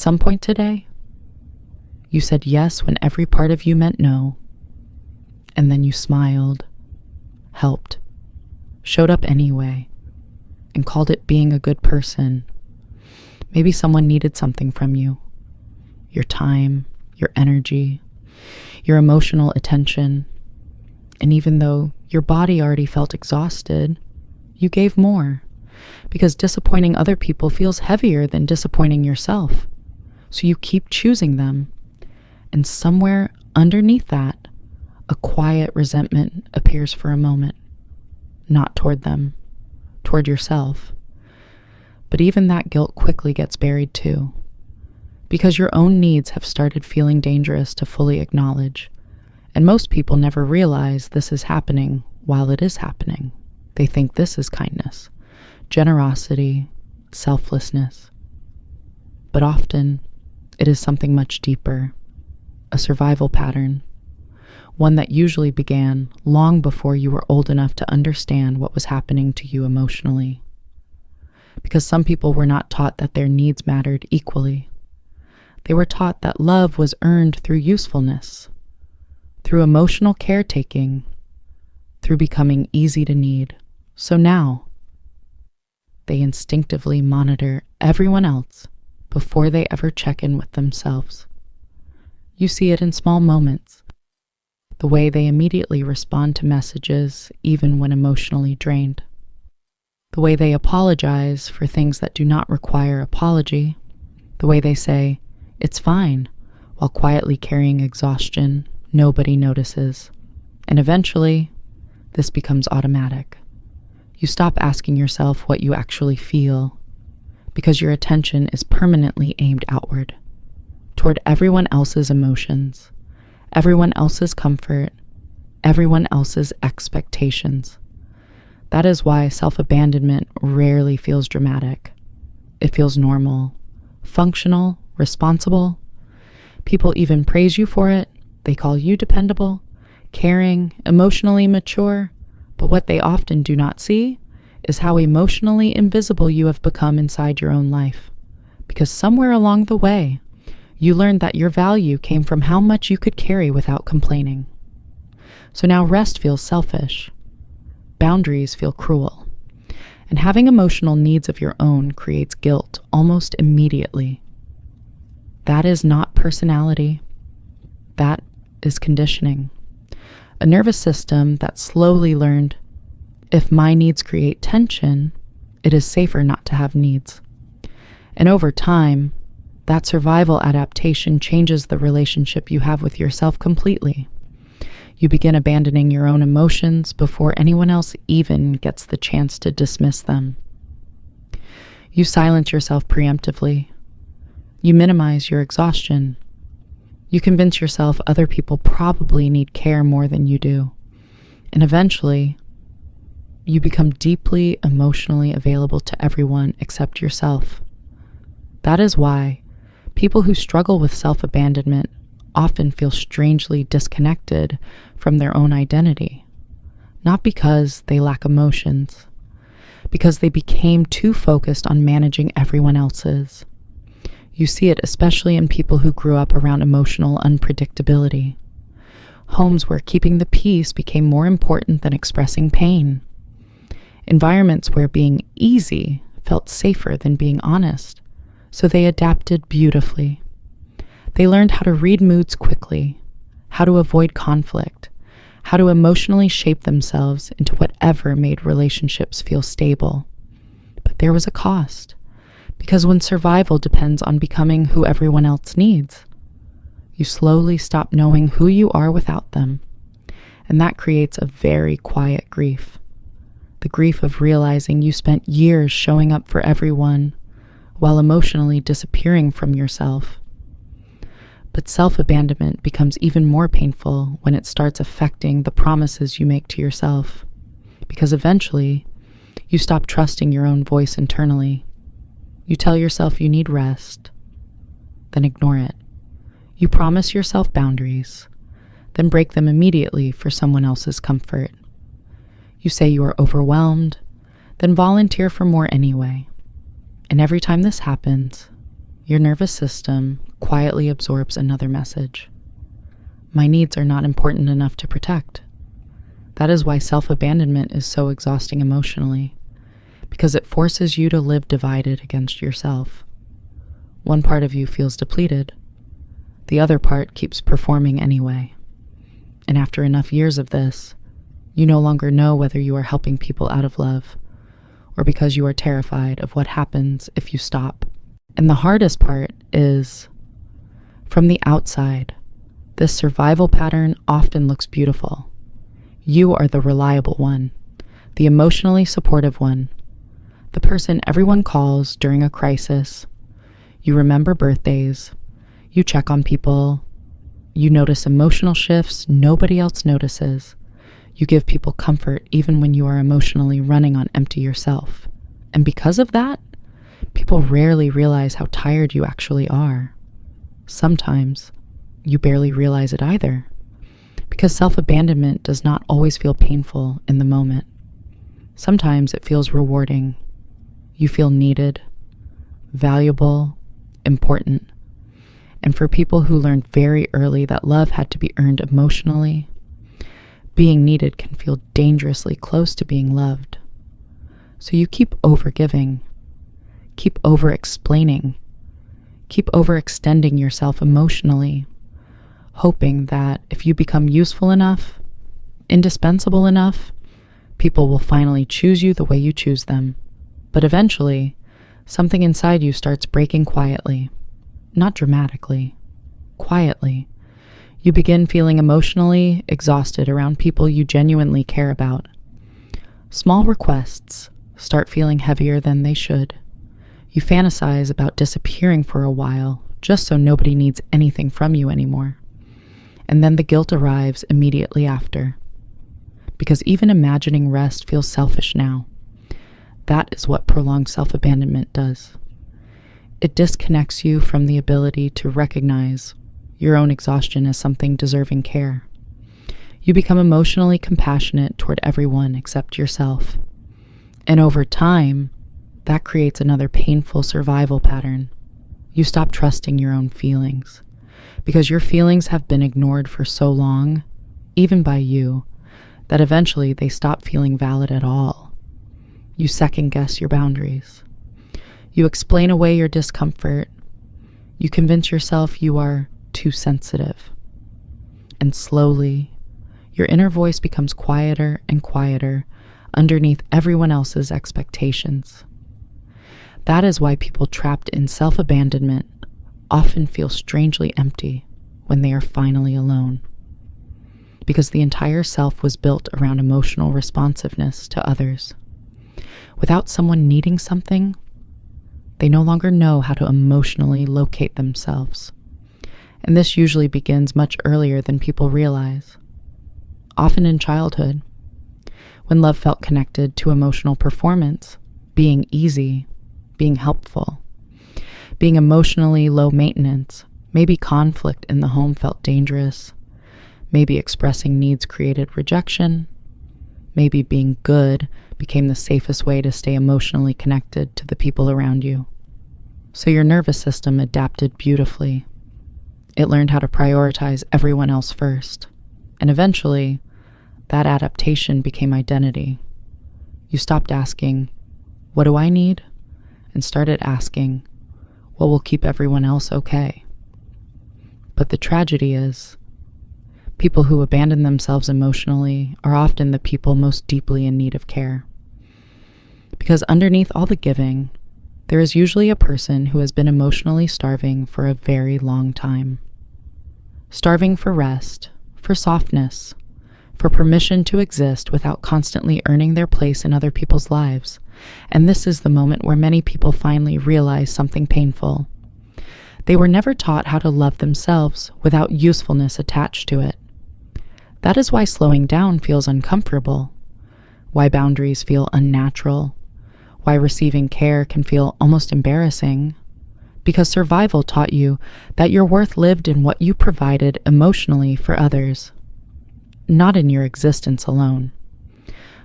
At some point today, you said yes when every part of you meant no, and then you smiled, helped, showed up anyway, and called it being a good person. Maybe someone needed something from you. Your time, your energy, your emotional attention. And even though your body already felt exhausted, you gave more. Because disappointing other people feels heavier than disappointing yourself. So you keep choosing them. And somewhere underneath that, a quiet resentment appears for a moment. Not toward them, toward yourself. But even that guilt quickly gets buried too. Because your own needs have started feeling dangerous to fully acknowledge. And most people never realize this is happening while it is happening. They think this is kindness, generosity, selflessness. But often, it is something much deeper, a survival pattern, one that usually began long before you were old enough to understand what was happening to you emotionally. Because some people were not taught that their needs mattered equally. They were taught that love was earned through usefulness, through emotional caretaking, through becoming easy to need. So now, they instinctively monitor everyone else before they ever check in with themselves. You see it in small moments, the way they immediately respond to messages even when emotionally drained, the way they apologize for things that do not require apology, the way they say, "It's fine," while quietly carrying exhaustion nobody notices. And eventually, this becomes automatic. You stop asking yourself what you actually feel because your attention is permanently aimed outward, toward everyone else's emotions, everyone else's comfort, everyone else's expectations. That is why self-abandonment rarely feels dramatic. It feels normal, functional, responsible. People even praise you for it. They call you dependable, caring, emotionally mature. But what they often do not see is how emotionally invisible you have become inside your own life. Because somewhere along the way, you learned that your value came from how much you could carry without complaining. So now rest feels selfish. Boundaries feel cruel. And having emotional needs of your own creates guilt almost immediately. That is not personality. That is conditioning. A nervous system that slowly learned, if my needs create tension, it is safer not to have needs. And over time, that survival adaptation changes the relationship you have with yourself completely. You begin abandoning your own emotions before anyone else even gets the chance to dismiss them. You silence yourself preemptively. You minimize your exhaustion. You convince yourself other people probably need care more than you do. And eventually, you become deeply emotionally available to everyone except yourself. That is why people who struggle with self-abandonment often feel strangely disconnected from their own identity. Not because they lack emotions, because they became too focused on managing everyone else's. You see it especially in people who grew up around emotional unpredictability. Homes where keeping the peace became more important than expressing pain. Environments where being easy felt safer than being honest. So they adapted beautifully. They learned how to read moods quickly, how to avoid conflict, how to emotionally shape themselves into whatever made relationships feel stable. But there was a cost. Because when survival depends on becoming who everyone else needs, you slowly stop knowing who you are without them. And that creates a very quiet grief. The grief of realizing you spent years showing up for everyone while emotionally disappearing from yourself. But self-abandonment becomes even more painful when it starts affecting the promises you make to yourself. Because eventually, you stop trusting your own voice internally. You tell yourself you need rest, then ignore it. You promise yourself boundaries, then break them immediately for someone else's comfort. You say you are overwhelmed, then volunteer for more anyway. And every time this happens, your nervous system quietly absorbs another message. My needs are not important enough to protect. That is why self-abandonment is so exhausting emotionally, because it forces you to live divided against yourself. One part of you feels depleted. The other part keeps performing anyway. And after enough years of this, you no longer know whether you are helping people out of love or because you are terrified of what happens if you stop. And the hardest part is, from the outside, this survival pattern often looks beautiful. You are the reliable one, the emotionally supportive one, the person everyone calls during a crisis. You remember birthdays, you check on people, you notice emotional shifts nobody else notices. You give people comfort even when you are emotionally running on empty yourself. And because of that, people rarely realize how tired you actually are. Sometimes you barely realize it either, because self-abandonment does not always feel painful in the moment. Sometimes it feels rewarding. You feel needed, valuable, important. And for people who learned very early that love had to be earned emotionally, being needed can feel dangerously close to being loved. So you keep overgiving, keep over-explaining, keep overextending yourself emotionally, hoping that if you become useful enough, indispensable enough, people will finally choose you the way you choose them. But eventually, something inside you starts breaking quietly, not dramatically, quietly. You begin feeling emotionally exhausted around people you genuinely care about. Small requests start feeling heavier than they should. You fantasize about disappearing for a while, just so nobody needs anything from you anymore. And then the guilt arrives immediately after. Because even imagining rest feels selfish now. That is what prolonged self-abandonment does. It disconnects you from the ability to recognize your own exhaustion as something deserving care. You become emotionally compassionate toward everyone except yourself. And over time, that creates another painful survival pattern. You stop trusting your own feelings, because your feelings have been ignored for so long, even by you, that eventually they stop feeling valid at all. You second-guess your boundaries. You explain away your discomfort. You convince yourself you are too sensitive. And slowly, your inner voice becomes quieter and quieter underneath everyone else's expectations. That is why people trapped in self-abandonment often feel strangely empty when they are finally alone. Because the entire self was built around emotional responsiveness to others. Without someone needing something, they no longer know how to emotionally locate themselves. And this usually begins much earlier than people realize. Often in childhood, when love felt connected to emotional performance, being easy, being helpful, being emotionally low maintenance. Maybe conflict in the home felt dangerous. Maybe expressing needs created rejection. Maybe being good became the safest way to stay emotionally connected to the people around you. So your nervous system adapted beautifully. It learned how to prioritize everyone else first. And eventually, that adaptation became identity. You stopped asking, "What do I need?" and started asking, "What will keep everyone else okay?" But the tragedy is, people who abandon themselves emotionally are often the people most deeply in need of care. Because underneath all the giving, there is usually a person who has been emotionally starving for a very long time. Starving for rest, for softness, for permission to exist without constantly earning their place in other people's lives. And this is the moment where many people finally realize something painful. They were never taught how to love themselves without usefulness attached to it. That is why slowing down feels uncomfortable, why boundaries feel unnatural, why receiving care can feel almost embarrassing, because survival taught you that your worth lived in what you provided emotionally for others, not in your existence alone.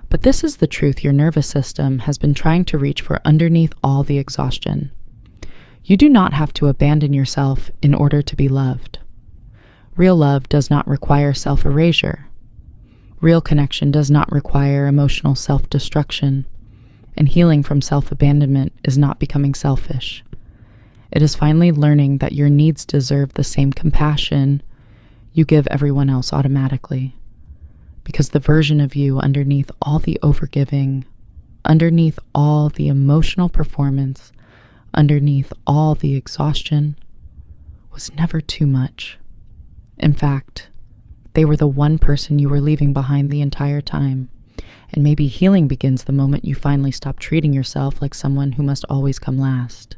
But this is the truth your nervous system has been trying to reach for underneath all the exhaustion. You do not have to abandon yourself in order to be loved. Real love does not require self-erasure. Real connection does not require emotional self-destruction, and healing from self-abandonment is not becoming selfish. It is finally learning that your needs deserve the same compassion you give everyone else automatically, because the version of you underneath all the overgiving, underneath all the emotional performance, underneath all the exhaustion, was never too much. In fact, they were the one person you were leaving behind the entire time, and maybe healing begins the moment you finally stop treating yourself like someone who must always come last.